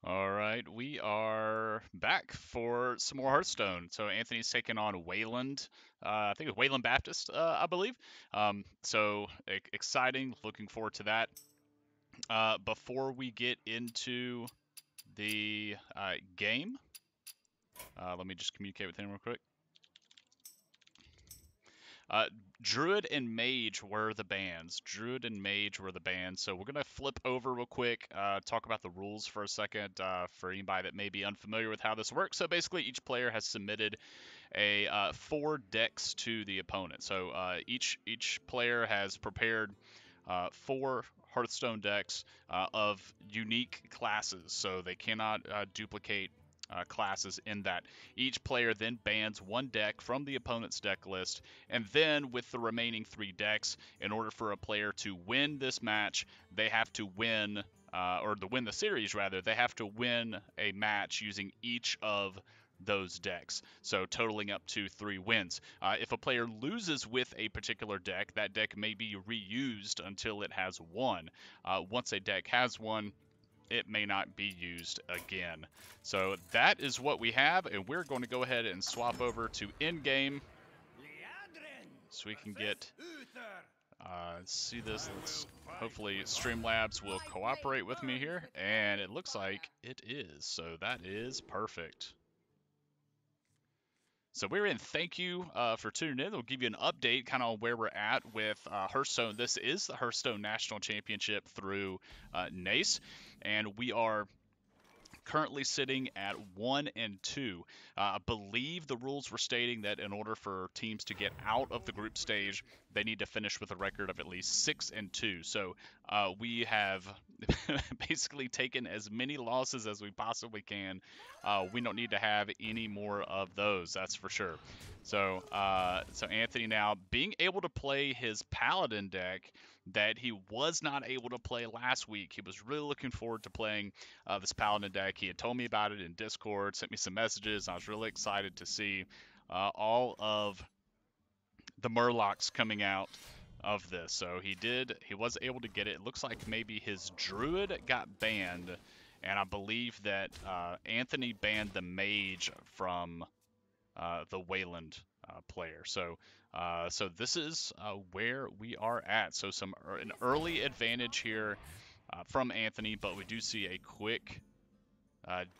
All right, we are back for some more Hearthstone. So Anthony's taking on Wayland. I think it's Wayland Baptist, I believe. Exciting. Looking forward to that. Before we get into the game, let me just communicate with him real quick. Uh, Druid and Mage were the bans. Druid and Mage were the bans. So we're gonna flip over real quick, talk about the rules for a second for anybody that may be unfamiliar with how this works. So basically, each player has submitted a 4 decks to the opponent. So each player has prepared 4 Hearthstone decks of unique classes, so they cannot duplicate classes in that. Each player then bans 1 deck from the opponent's deck list, and then with the remaining 3 decks, in order for a player to win this match, they have to win, or to win the series rather, they have to win a match using each of those decks, so totaling up to 3 wins. If a player loses with a particular deck, that deck may be reused until it has won. Once a deck has won, it may not be used again. So that is what we have, and we're going to go ahead and swap over to in-game so we can get see this. Hopefully Streamlabs will cooperate with me here, and it looks like it is, so that is perfect. So we're in. Thank you for tuning in. We'll give you an update kind of on where we're at with Hearthstone. This is the Hearthstone National Championship through NACE, and we are currently sitting at 1-2. I believe the rules were stating that in order for teams to get out of the group stage, they need to finish with a record of at least 6-2. So we have basically taken as many losses as we possibly can. We don't need to have any more of those, that's for sure. So Anthony now being able to play his Paladin deck that he was not able to play last week. He was really looking forward to playing this Paladin deck. He had told me about it in Discord, sent me some messages. I was really excited to see all of the Murlocs coming out of this. So he was able to get it. It looks like maybe his Druid got banned, and I believe that Anthony banned the Mage from the Wayland player. So this is where we are at. So an early advantage here from Anthony, but we do see a quick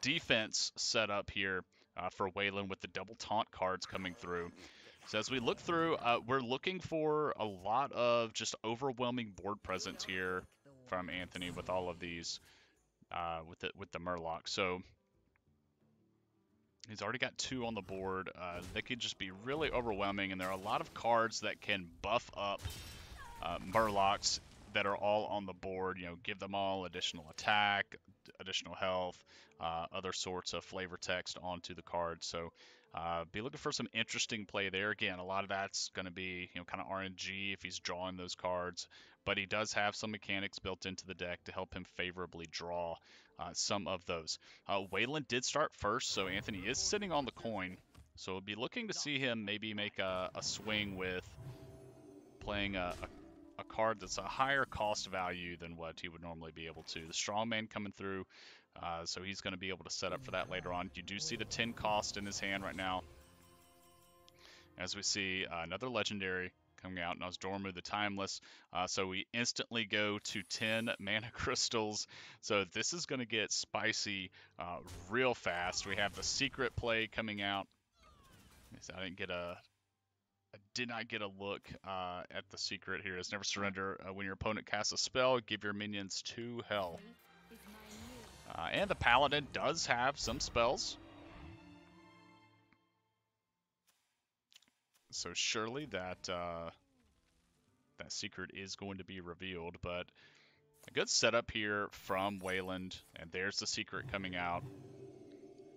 defense set up here for Wayland with the double taunt cards coming through. So as we look through, we're looking for a lot of just overwhelming board presence here from Anthony with all of these with the Murloc. So he's already got 2 on the board. They could just be really overwhelming, and there are a lot of cards that can buff up Murlocs that are all on the board. You know, give them all additional attack, additional health, other sorts of flavor text onto the card. So be looking for some interesting play there. Again, a lot of that's going to be, you know, kind of RNG if he's drawing those cards, but he does have some mechanics built into the deck to help him favorably draw some of those. Wayland did start first, so Anthony is sitting on the coin. So we'll be looking to see him maybe make a swing with playing a card that's a higher cost value than what he would normally be able to. The Strongman coming through, so he's going to be able to set up for that later on. You do see the 10 cost in his hand right now. As we see another legendary coming out, Nosdormu the Timeless. So we instantly go to 10 mana crystals. So this is going to get spicy real fast. We have the secret play coming out. I did not get a look at the secret here. It's never surrender. When your opponent casts a spell, give your minions 2 health. And the Paladin does have some spells. So surely that secret is going to be revealed. But a good setup here from Wayland. And there's the secret coming out.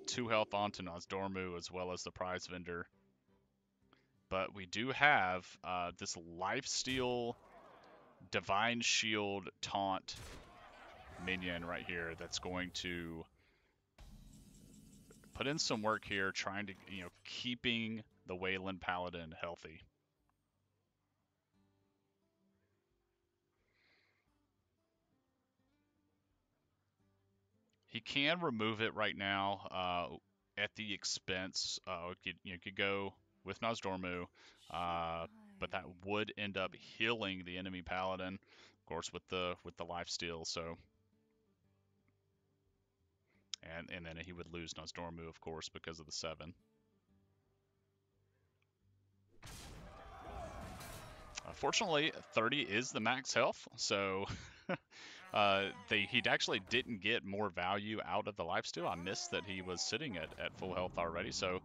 2 health onto Nosdormu as well as the prize vendor. But we do have this lifesteal Divine Shield taunt minion right here that's going to put in some work here trying to, you know, keeping the Wayland Paladin healthy. He can remove it right now at the expense. Could go with Nozdormu, but that would end up healing the enemy paladin, of course, with the lifesteal. So, and then he would lose Nozdormu, of course, because of the 7. Fortunately, 30 is the max health, so he actually didn't get more value out of the lifesteal. I missed that he was sitting at full health already, so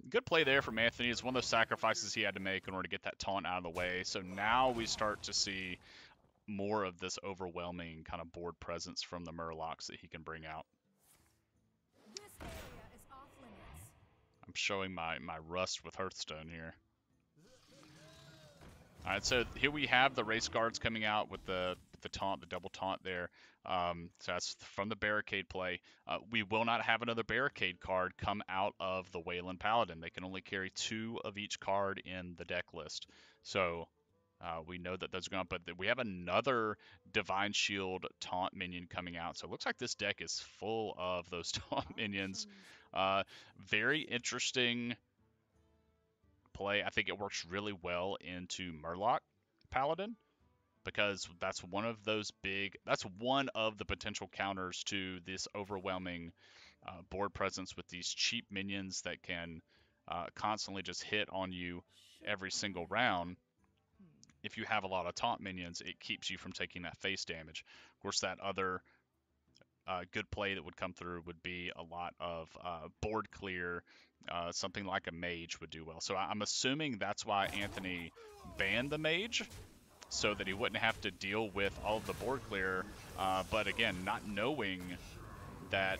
good play there from Anthony. It's one of those sacrifices he had to make in order to get that taunt out of the way. So now we start to see more of this overwhelming kind of board presence from the Murlocs that he can bring out. I'm showing my rust with Hearthstone here. All right, so here we have the race guards coming out with the taunt, the double taunt there. So that's from the barricade play. We will not have another barricade card come out of the Wayland Paladin. They can only carry 2 of each card in the deck list. So we know that those are going, but we have another Divine Shield taunt minion coming out. So it looks like this deck is full of those taunt minions. Very interesting play. I think it works really well into Murloc Paladin because that's one of the potential counters to this overwhelming board presence with these cheap minions that can constantly just hit on you every single round. If you have a lot of taunt minions, it keeps you from taking that face damage. Of course, that other good play that would come through would be a lot of board clear. Something like a mage would do well. So I'm assuming that's why Anthony banned the mage, so that he wouldn't have to deal with all of the board clear. But again, not knowing that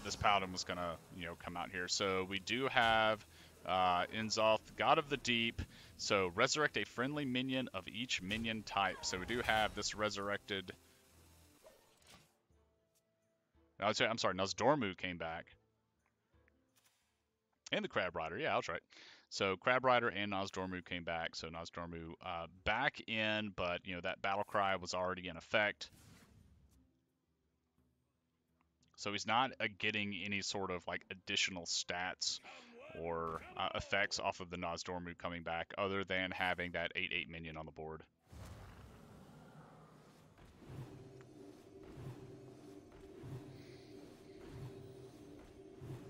this paladin was gonna, come out here. So we do have Inzoth, God of the Deep. So resurrect a friendly minion of each minion type. So we do have this resurrected. I'm sorry, Nozdormu came back. And the Crab Rider, yeah, I was right. So Crab Rider and Nozdormu came back. So Nozdormu back in, but that battle cry was already in effect. So he's not getting any sort of like additional stats or effects off of the Nozdormu coming back, other than having that 8/8 minion on the board.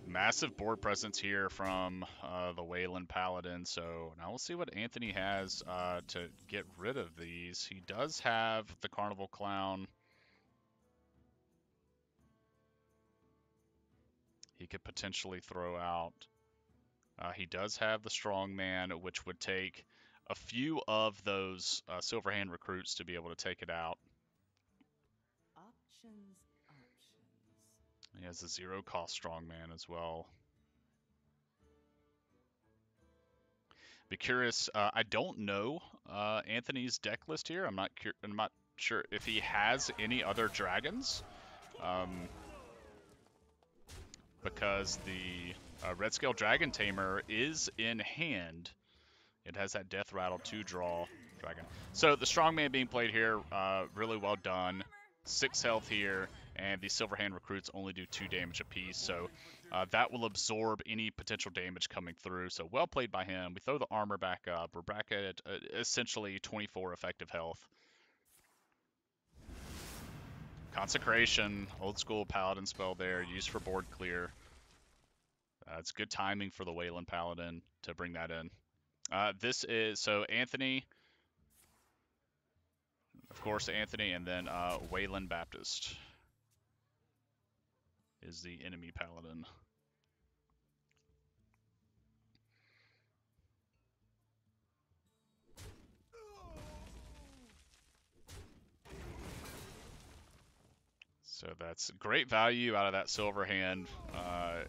Massive board presence here from the Wayland Paladin. So now we'll see what Anthony has to get rid of these. He does have the Carnival Clown. He could potentially throw out. He does have the Strongman, which would take a few of those Silverhand recruits to be able to take it out. Options. He has a 0-cost Strongman as well. Be curious. I don't know Anthony's deck list here. I'm not sure if he has any other dragons, because the Red Scale Dragon Tamer is in hand. It has that Death Rattle 2-draw dragon. So the Strongman being played here, really well done. 6 health here, and the Silverhand recruits only do 2 damage apiece. So that will absorb any potential damage coming through. So well played by him. We throw the armor back up. We're back at essentially 24 effective health. Consecration, old school paladin spell there, used for board clear. It's good timing for the Wayland Paladin to bring that in. This is, so Anthony, of course Anthony, and then Wayland Baptist is the enemy paladin. So that's great value out of that Silverhand.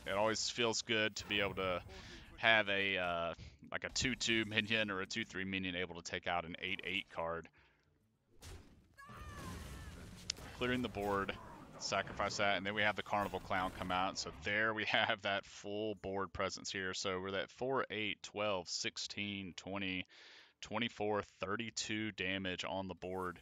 It always feels good to be able to have a like a 2/2 minion or a 2/3 minion able to take out an 8/8 card. Clearing the board, sacrifice that, and then we have the Carnival Clown come out. So there we have that full board presence here. So we're at 4, 8, 12, 16, 20, 24, 32 damage on the board.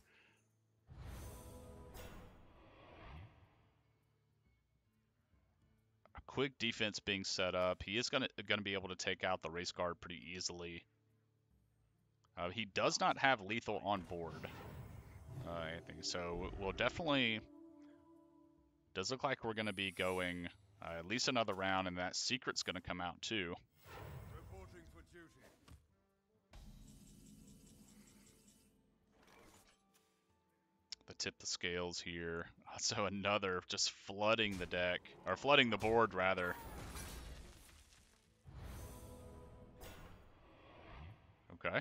quick defense being set up. He is gonna be able to take out the race guard pretty easily. He does not have lethal on board, I think. So we'll definitely... Does look like we're going to be going at least another round, and that secret's going to come out too. Reporting for duty. The tip the scales here. So another just flooding the deck, or flooding the board rather. Okay.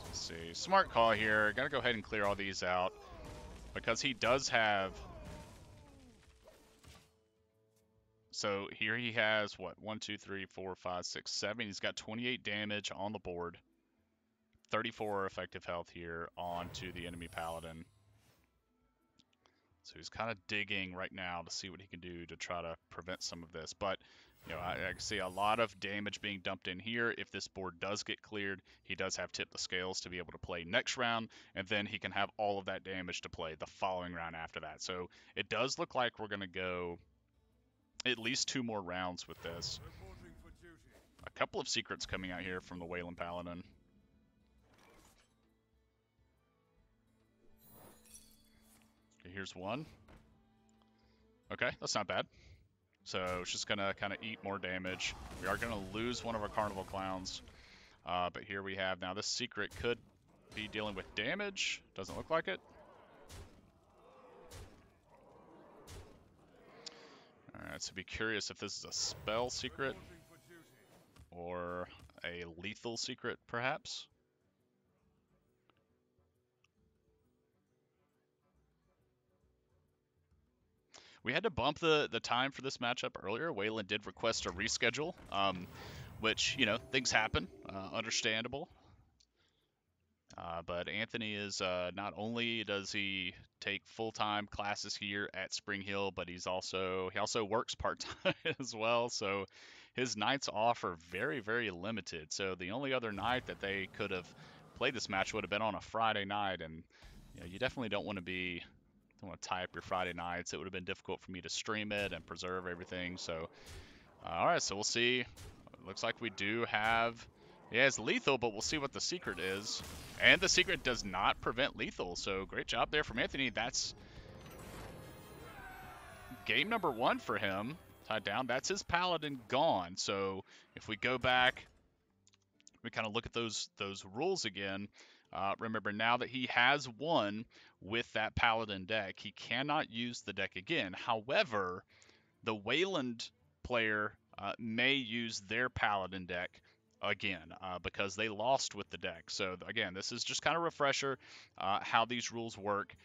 Let's see. Smart call here. Gotta go ahead and clear all these out, because he does have... So here he has, what, 1, 2, 3, 4, 5, 6, 7. He's got 28 damage on the board. 34 effective health here onto the enemy paladin. So he's kind of digging right now to see what he can do to try to prevent some of this. But, you know, I can see a lot of damage being dumped in here. If this board does get cleared, he does have tip the scales to be able to play next round, and then he can have all of that damage to play the following round after that. So it does look like we're going to go at least 2 more rounds with this. A couple of secrets coming out here from the Wayland paladin. Okay, here's one. Okay, that's not bad. So it's just gonna kind of eat more damage. We are gonna lose one of our carnival clowns, but here we have now this secret could be dealing with damage. Doesn't look like it. All right, so be curious if this is a spell secret or a lethal secret, perhaps. We had to bump the time for this matchup earlier. Wayland did request a reschedule, which, you know, things happen, understandable. But Anthony is, not only does he take full-time classes here at Spring Hill, but he also works part-time as well. So his nights off are very, very limited. So the only other night that they could have played this match would have been on a Friday night, and you know, you definitely don't want to tie up your Friday nights. It would have been difficult for me to stream it and preserve everything. So, all right, so we'll see. It looks like we do have... Yeah, it's lethal, but we'll see what the secret is. And the secret does not prevent lethal, so great job there from Anthony. That's game number 1 for him. Tied down. That's his paladin gone. So if we go back, we kind of look at those rules again. Remember, now that he has won with that paladin deck, he cannot use the deck again. However, the Wayland player may use their paladin deck again because they lost with the deck. So again, this is just kind of a refresher how these rules work.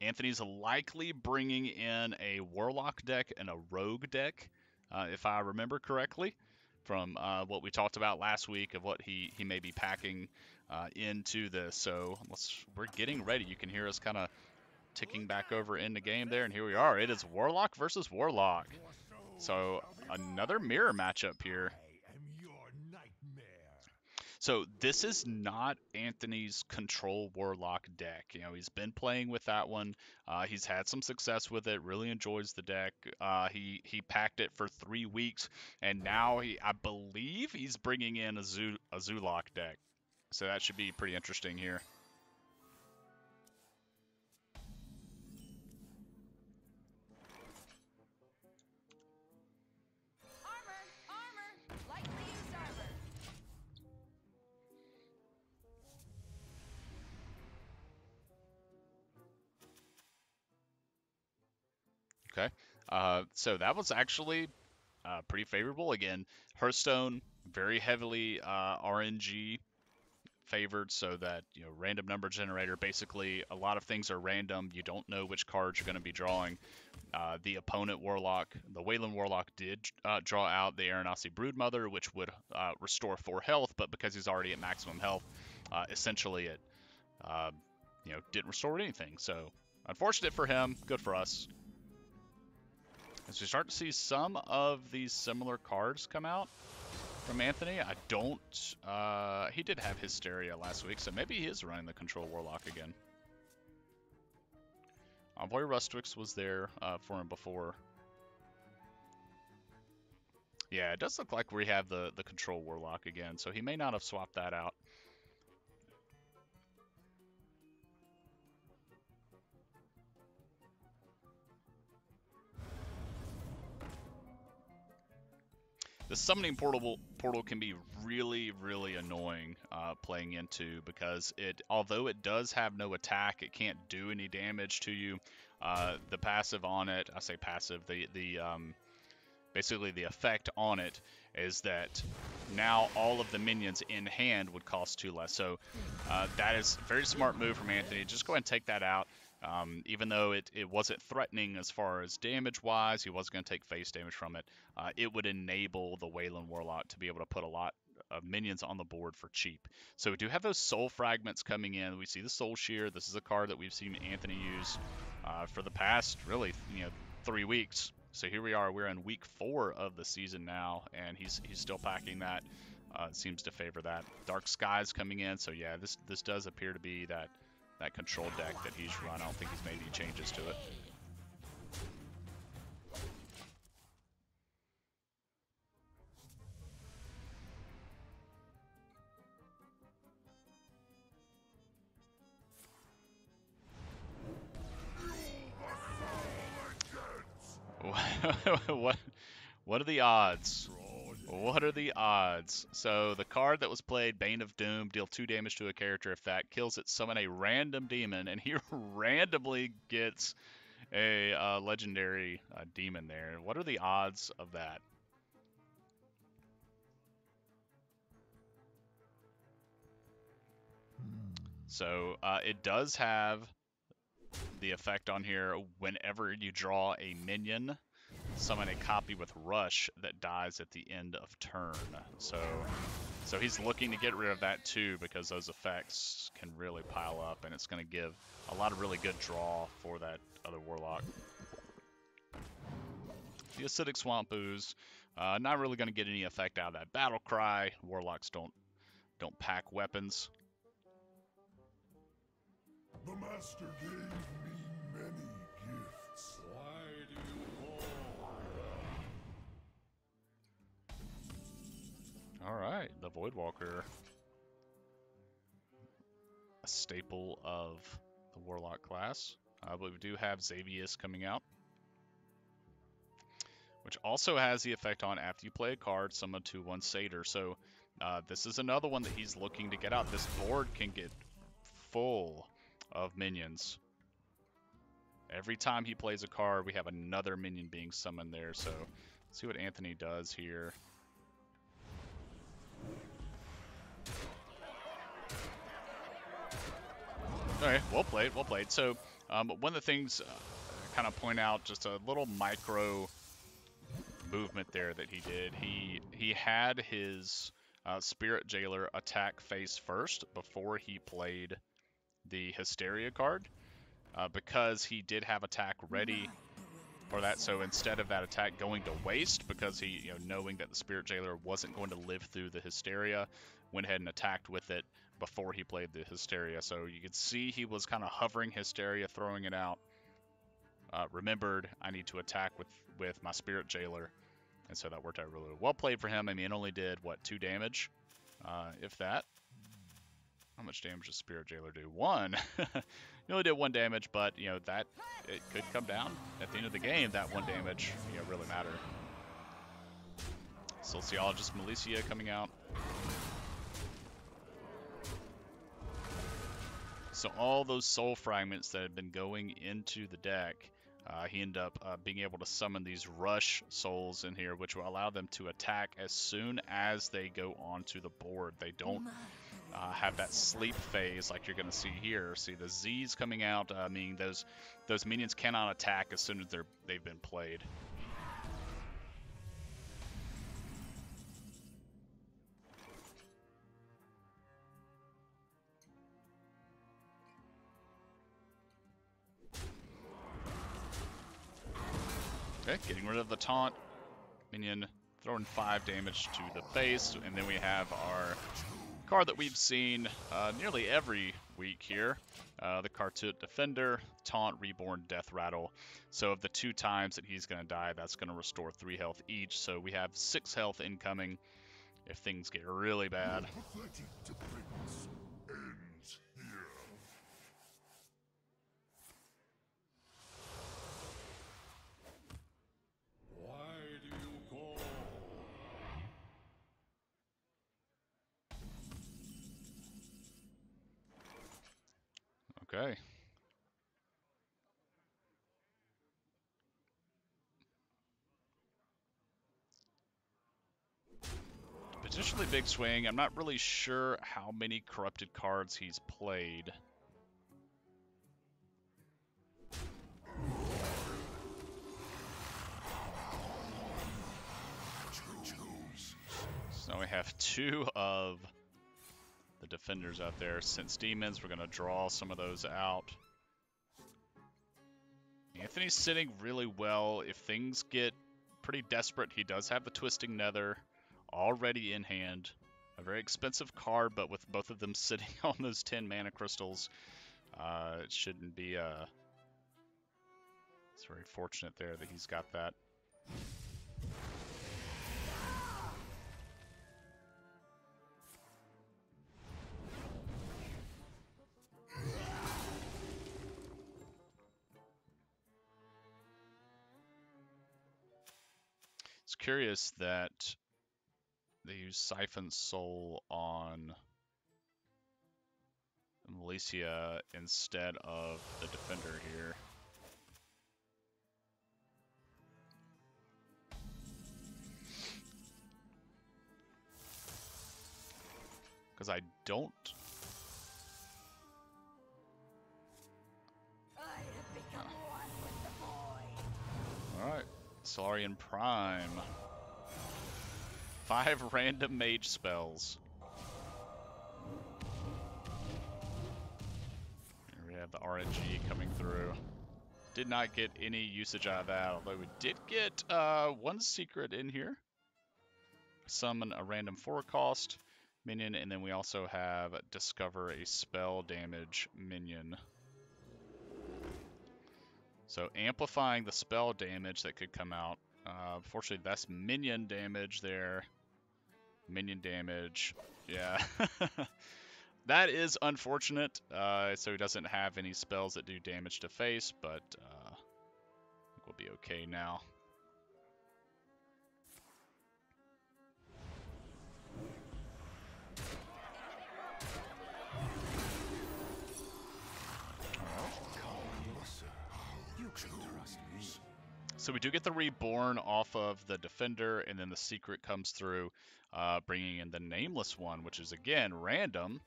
Anthony's likely bringing in a Warlock deck and a Rogue deck, if I remember correctly, from what we talked about last week of what he may be packing into this. So we're getting ready. You can hear us kind of ticking back over in the game there, and here we are. It is Warlock versus Warlock. So another mirror matchup here. So this is not Anthony's control Warlock deck. You know, he's been playing with that one. He's had some success with it. Really enjoys the deck. He packed it for 3 weeks, and now I believe he's bringing in a Zulok deck. So that should be pretty interesting here. Okay, so that was actually pretty favorable. Again, Hearthstone, very heavily RNG favored, so that, you know, random number generator, basically a lot of things are random. You don't know which cards you're going to be drawing. The opponent Warlock, the Wayland Warlock, did draw out the Aranasi Broodmother, which would restore 4 health, but because he's already at maximum health, essentially it you know, didn't restore anything. So unfortunate for him, good for us. As we start to see some of these similar cards come out from Anthony, I don't... he did have Hysteria last week, so maybe he is running the Control Warlock again. Envoy Rustwix was there for him before. Yeah, it does look like we have the control Warlock again, so he may not have swapped that out. The summoning portal can be really, really annoying playing into, because although it does have no attack, it can't do any damage to you. The passive on it, I say passive, basically the effect on it is that now all of the minions in hand would cost 2 less. So that is a very smart move from Anthony. Just go ahead and take that out. Even though it wasn't threatening as far as damage-wise, he was going to take face damage from it. It would enable the Wayland Warlock to be able to put a lot of minions on the board for cheap. So we do have those soul fragments coming in. We see the Soul Shear. This is a card that we've seen Anthony use for the past, really, 3 weeks. So here we are. We're in week 4 of the season now, and he's still packing that. It seems to favor that. Dark Skies coming in. So yeah, this does appear to be that control deck that he's run. I don't think he's made any changes to it. What are the odds? What are the odds? So the card that was played, Bane of Doom, deal 2 damage to a character. If that kills it, summon a random demon, and he randomly gets a legendary demon there. What are the odds of that? So it does have the effect on here, whenever you draw a minion, summon a copy with Rush that dies at the end of turn. So he's looking to get rid of that too, because those effects can really pile up, and it's going to give a lot of really good draw for that other Warlock. The Acidic Swamp Ooze, not really going to get any effect out of that Battle Cry. Warlocks don't pack weapons. The Master gave me many gifts. Why do you call? Alright, the Voidwalker. A staple of the Warlock class. But we do have Xavius coming out, which also has the effect on after you play a card, summon 2/1 Satyr. So this is another one that he's looking to get out. This board can get full of minions. Every time he plays a card, we have another minion being summoned there. So let's see what Anthony does here. Okay, well played, well played. So one of the things I kind of point out, just a little micro movement there that he did. He had his Spirit Jailer attack face first before he played the Hysteria card, because he did have attack ready for that. So instead of that attack going to waste, because he, knowing that the Spirit Jailer wasn't going to live through the Hysteria, went ahead and attacked with it before he played the Hysteria. So you could see he was kind of hovering Hysteria, throwing it out. Remembered, I need to attack with my Spirit Jailer, and so that worked out really well. Played for him. I mean, it only did, what, 2 damage, if that. How much damage does Spirit Jailer do? 1. He only did 1 damage, but, that it could come down at the end of the game. That 1 damage, really mattered. Sociologist Militia coming out. So all those soul fragments that had been going into the deck, he ended up being able to summon these rush souls in here, which will allow them to attack as soon as they go onto the board. They don't have that sleep phase like you're going to see here. See the Z's coming out, meaning those minions cannot attack as soon as they've been played. Okay, getting rid of the taunt. Minion throwing 5 damage to the face, and then we have our card that we've seen nearly every weak here. The Kartut Defender, Taunt, Reborn, Death Rattle. So of the 2 times that he's going to die, that's going to restore 3 health each. So we have 6 health incoming if things get really bad. Pathetic depicts ends here. Why do you call? Okay. Potentially big swing. I'm not really sure how many corrupted cards he's played. So we have 2 of the defenders out there. Since demons, we're going to draw some of those out. Anthony's sitting really well. If things get pretty desperate, he does have the Twisting Nether already in hand. A very expensive card, but with both of them sitting on those 10 mana crystals, it shouldn't be it's very fortunate there that he's got that. It's curious that they use Siphon Soul on Milicia instead of the Defender here. Because I don't... Alright, Solarian Prime. 5 random mage spells. Here we have the RNG coming through. Did not get any usage out of that, although we did get 1 secret in here. Summon a random 4 cost minion, and then we also have discover a spell damage minion. So amplifying the spell damage that could come out. Unfortunately, that's minion damage there. Minion damage. Yeah. That is unfortunate. So he doesn't have any spells that do damage to face, but I think we'll be okay now. So we do get the Reborn off of the Defender, and then the Secret comes through, bringing in the Nameless one, which is, again, random.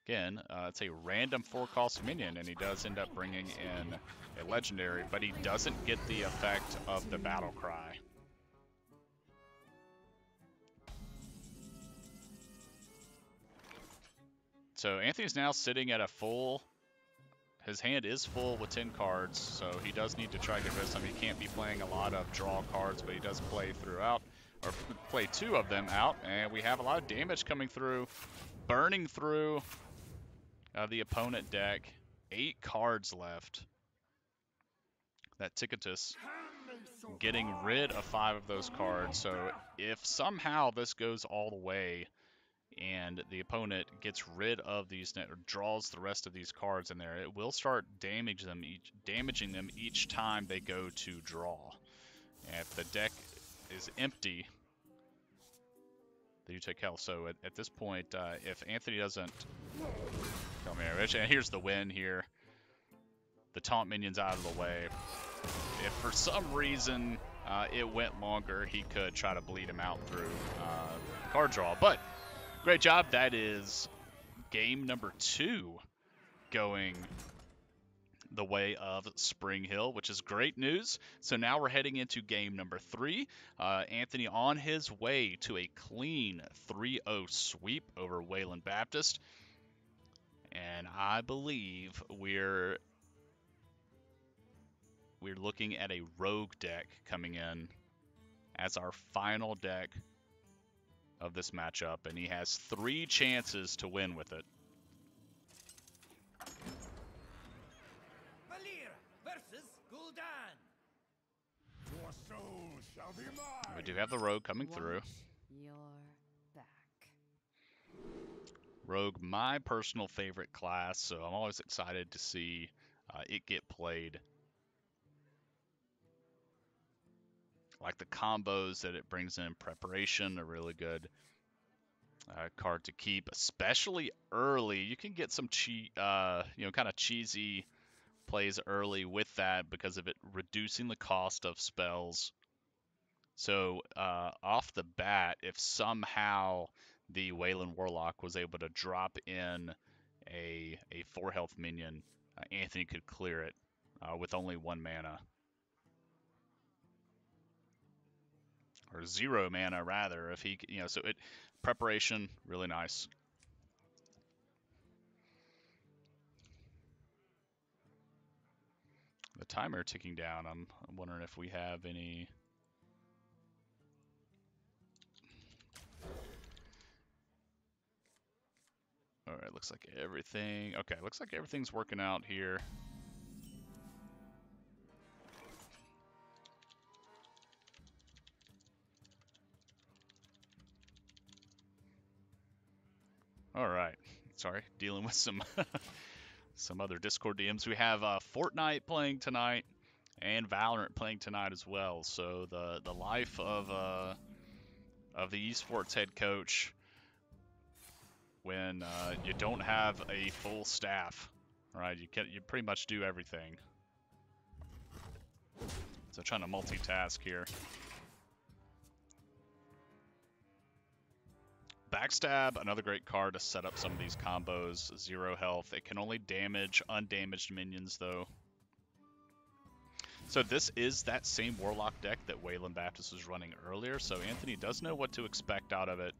Again, it's a random 4-cost minion, and he does end up bringing in a Legendary, but he doesn't get the effect of the Battle Cry. So Anthony's now sitting at a full... His hand is full with 10 cards, so he does need to try to get rid of some. He can't be playing a lot of draw cards, but he does play throughout, or play 2 of them out, and we have a lot of damage coming through, burning through the opponent deck. 8 cards left. That Ticketus getting rid of 5 of those cards, so if somehow this goes all the way, and the opponent gets rid of these, or draws the rest of these cards in there, it will start damaging them each time they go to draw. And if the deck is empty, they do take health. So at this point, if Anthony doesn't come here, and here's the win here. The taunt minion's out of the way. If for some reason it went longer, he could try to bleed him out through card draw. But great job. That is game number 2 going the way of Spring Hill, which is great news. So now we're heading into game number 3. Anthony on his way to a clean 3-0 sweep over Wayland Baptist. And I believe we're looking at a rogue deck coming in as our final deck of this matchup, and he has 3 chances to win with it. Your soul shall be mine. We do have the Rogue coming through. Your back. Rogue, my personal favorite class, so I'm always excited to see it get played. Like the combos that it brings in preparation, a really good card to keep, especially early. You can get some kind of cheesy plays early with that because of it reducing the cost of spells. So off the bat, if somehow the Wayland Warlock was able to drop in a 4 health minion, Anthony could clear it with only 1 mana. Or 0 mana rather, if he, so preparation, really nice. The timer ticking down. I'm wondering if we have any. All right, looks like everything. Okay, looks like everything's working out here. All right, sorry, dealing with some some other Discord DMs. We have Fortnite playing tonight and Valorant playing tonight as well. So the life of the esports head coach when you don't have a full staff, right? You pretty much do everything. So trying to multitask here. Backstab, another great card to set up some of these combos. 0 health. It can only damage undamaged minions, though. So this is that same Warlock deck that Wayland Baptist was running earlier, so Anthony does know what to expect out of it.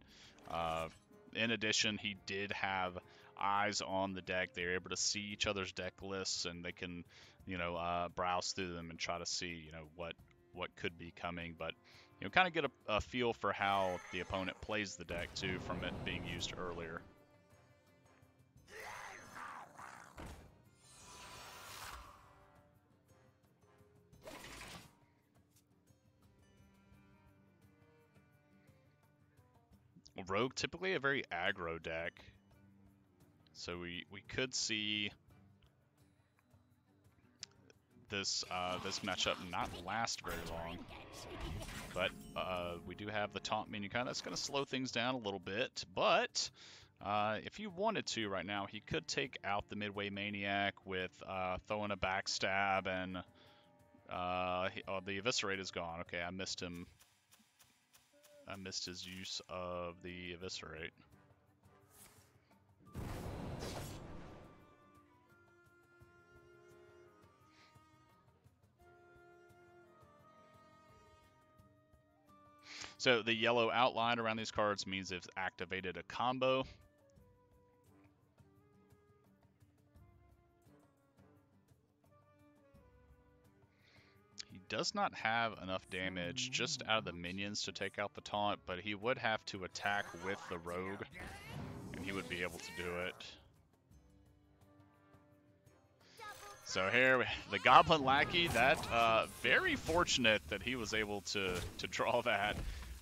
In addition, he did have eyes on the deck. They're able to see each other's deck lists, and they can, browse through them and try to see, what could be coming. But kind of get a feel for how the opponent plays the deck too from it being used earlier. Rogue, typically a very aggro deck, so we could see this matchup not last very long. But we do have the taunt minion kind. That's going to slow things down a little bit. But if he wanted to right now, he could take out the Midway Maniac with throwing a backstab, and the Eviscerate is gone. Okay, I missed him. I missed his use of the Eviscerate. So the yellow outline around these cards means it's activated a combo. He does not have enough damage just out of the minions to take out the taunt, but he would have to attack with the rogue, and he would be able to do it. So here, the Goblin Lackey, that very fortunate that he was able to draw that.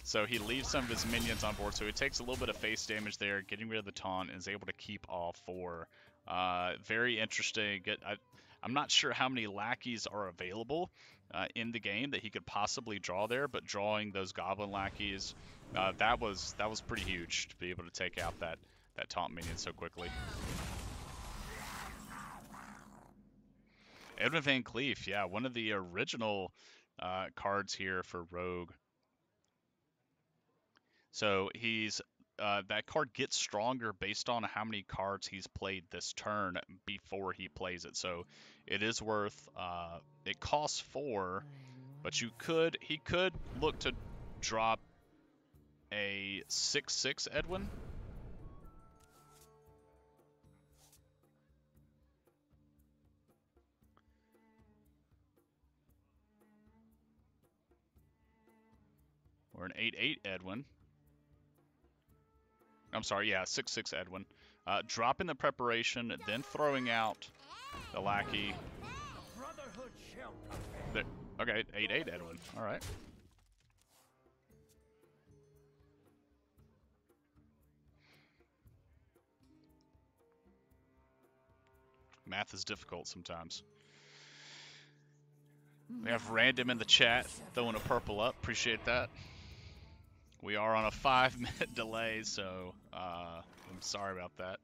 So he leaves some of his minions on board, so he takes a little bit of face damage there, getting rid of the taunt, and is able to keep all 4. Very interesting. I'm not sure how many lackeys are available in the game that he could possibly draw there, but drawing those Goblin Lackeys, that was pretty huge to be able to take out that taunt minion so quickly. Edwin Van Cleef, yeah, one of the original cards here for Rogue. So he's that card gets stronger based on how many cards he's played this turn before he plays it. So it is worth. It costs 4, but he could look to drop a 6/6 Edwin. Or an 8/8 Edwin. I'm sorry, yeah, 6/6 Edwin. Dropping the preparation, then throwing out the lackey. There, okay, 8/8 Edwin. All right. Math is difficult sometimes. We have Random in the chat throwing a purple up. Appreciate that. We are on a 5-minute delay, so I'm sorry about that.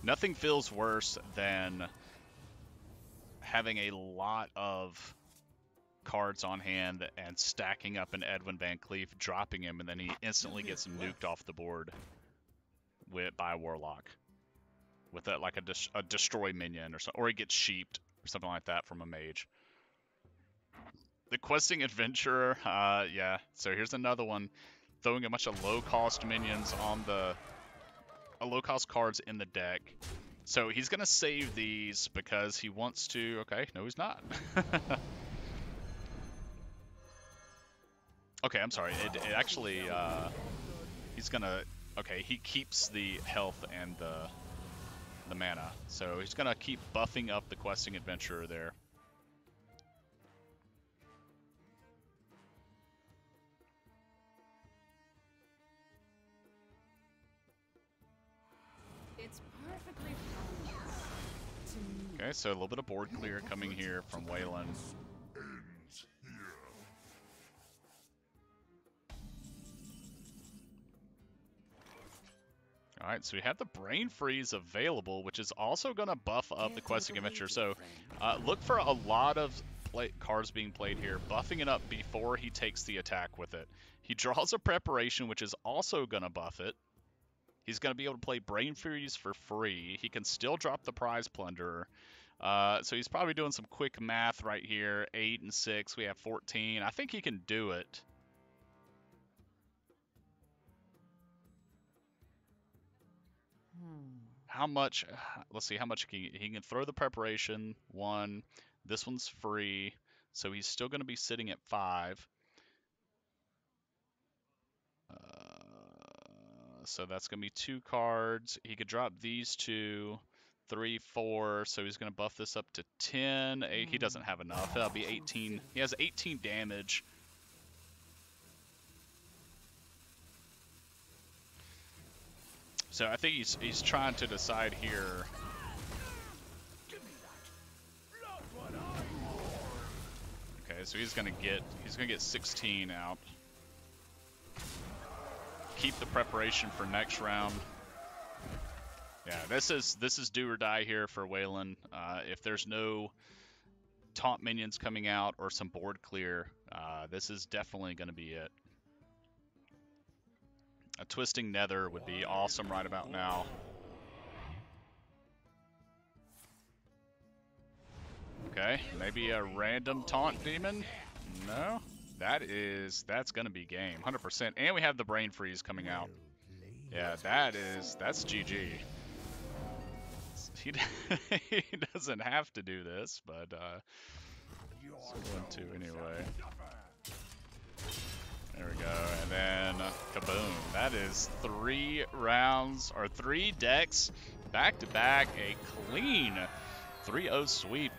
Nothing feels worse than having a lot of cards on hand and stacking up an Edwin Van Cleef, dropping him, and then he instantly gets nuked off the board by a Warlock with like a destroy minion or something, or he gets sheeped or something like that from a mage. The questing adventurer, yeah. So here's another one, throwing a bunch of low-cost minions on low-cost cards in the deck. So he's gonna save these because he wants to. Okay, no, he's not. Okay, I'm sorry. It actually, he's gonna. Okay, he keeps the health and the mana, so he's gonna keep buffing up the questing adventurer there. It's perfectly fine to me. Okay, so a little bit of board clear coming here from Wayland. Alright, so we have the Brain Freeze available, which is also going to buff up the questing adventure. So look for a lot of cards being played here, buffing it up before he takes the attack with it. He draws a Preparation, which is also going to buff it. He's going to be able to play Brain Freeze for free. He can still drop the Prize Plunderer. So he's probably doing some quick math right here. 8 and 6, we have 14. I think he can do it. How much? Let's see how much he can throw the Preparation. 1. This one's free, so he's still going to be sitting at 5. So that's going to be 2 cards. He could drop these 2, 3, 4. So he's going to buff this up to 10. 8. He doesn't have enough. That'll be 18. He has 18 damage. So I think he's trying to decide here. Okay, so he's gonna get 16 out. Keep the Preparation for next round. Yeah, this is do or die here for Wayland. If there's no taunt minions coming out or some board clear, this is definitely gonna be it. A Twisting Nether would be awesome right about now. Okay, maybe a random taunt demon? No? That's gonna be game, 100%. And we have the Brain Freeze coming out. Yeah, that's GG. He doesn't have to do this, but it's going to anyway. There we go, and then kaboom. That is 3 rounds, or 3 decks, back-to-back, a clean 3-0 sweep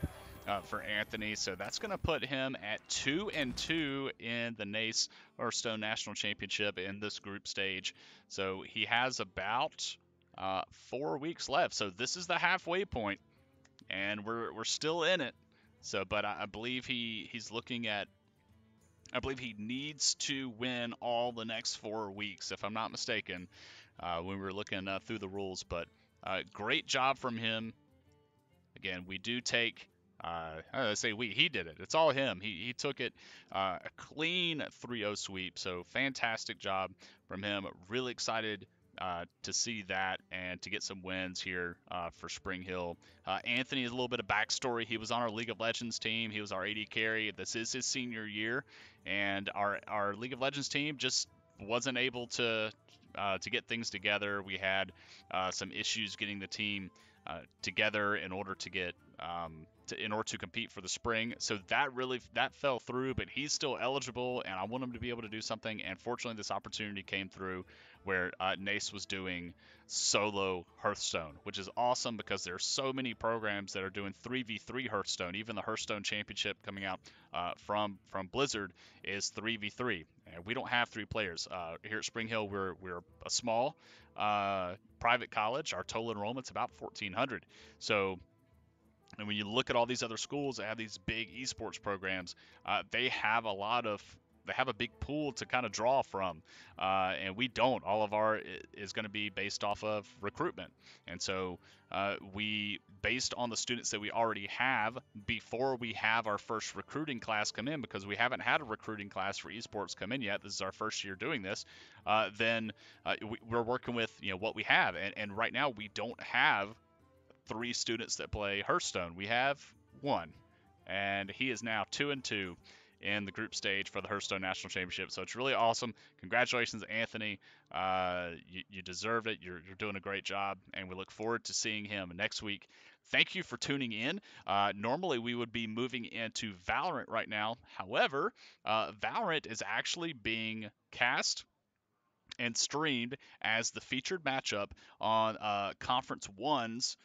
for Anthony. So that's going to put him at 2-2 in the HEARTHSTONE National Championship in this group stage. So he has about 4 weeks left. So this is the halfway point, and we're still in it. So, but I believe he's looking at. I believe he needs to win all the next 4 weeks, if I'm not mistaken, when we were looking through the rules. But great job from him. Again, we do take, he did it. It's all him. He took it a clean 3-0 sweep. So fantastic job from him. Really excited to see that and to get some wins here for Spring Hill. Anthony is a little bit of backstory. He was on our League of Legends team. He was our AD carry. This is his senior year, and our League of Legends team just wasn't able to get things together. We had some issues getting the team together in order to get in order to compete for the spring. So that fell through, but he's still eligible, and I want him to be able to do something. And fortunately, this opportunity came through where Nace was doing solo Hearthstone, which is awesome because there are so many programs that are doing 3v3 Hearthstone. Even the Hearthstone Championship coming out from Blizzard is 3v3, and we don't have 3 players here at Spring Hill. We're a small private college. Our total enrollment's about 1,400. So, and when you look at all these other schools that have these big esports programs, they have a big pool to kind of draw from, and we don't. All of our is going to be based off of recruitment, and so we, based on the students that we already have, before we have our first recruiting class come in, because we haven't had a recruiting class for esports come in yet. This is our first year doing this. Then we're working with what we have, and right now we don't have 3 students that play Hearthstone. We have 1, and he is now 2-2 in the group stage for the Hearthstone National Championship. So it's really awesome. Congratulations, Anthony. You deserved it. You're doing a great job, and we look forward to seeing him next week. Thank you for tuning in. Normally, we would be moving into Valorant right now. However, Valorant is actually being cast and streamed as the featured matchup on Conference 1's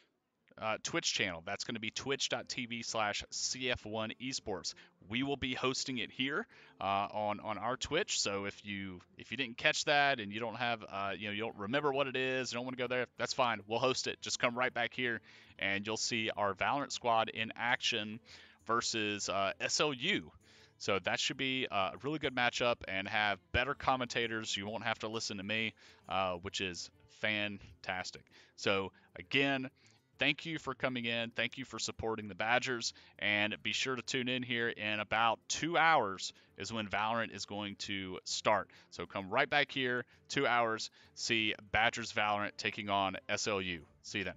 Twitch channel. That's going to be twitch.tv/CF1 Esports. We will be hosting it here on our Twitch. So if you didn't catch that and you don't have you don't remember what it is, you don't want to go there, that's fine. We'll host it. Just come right back here, and you'll see our Valorant squad in action versus SLU. So that should be a really good matchup and have better commentators. You won't have to listen to me, which is fantastic. So again, thank you for coming in. Thank you for supporting the Badgers. And be sure to tune in here in about 2 hours is when Valorant is going to start. So come right back here, 2 hours, see Badgers Valorant taking on SLU. See you then.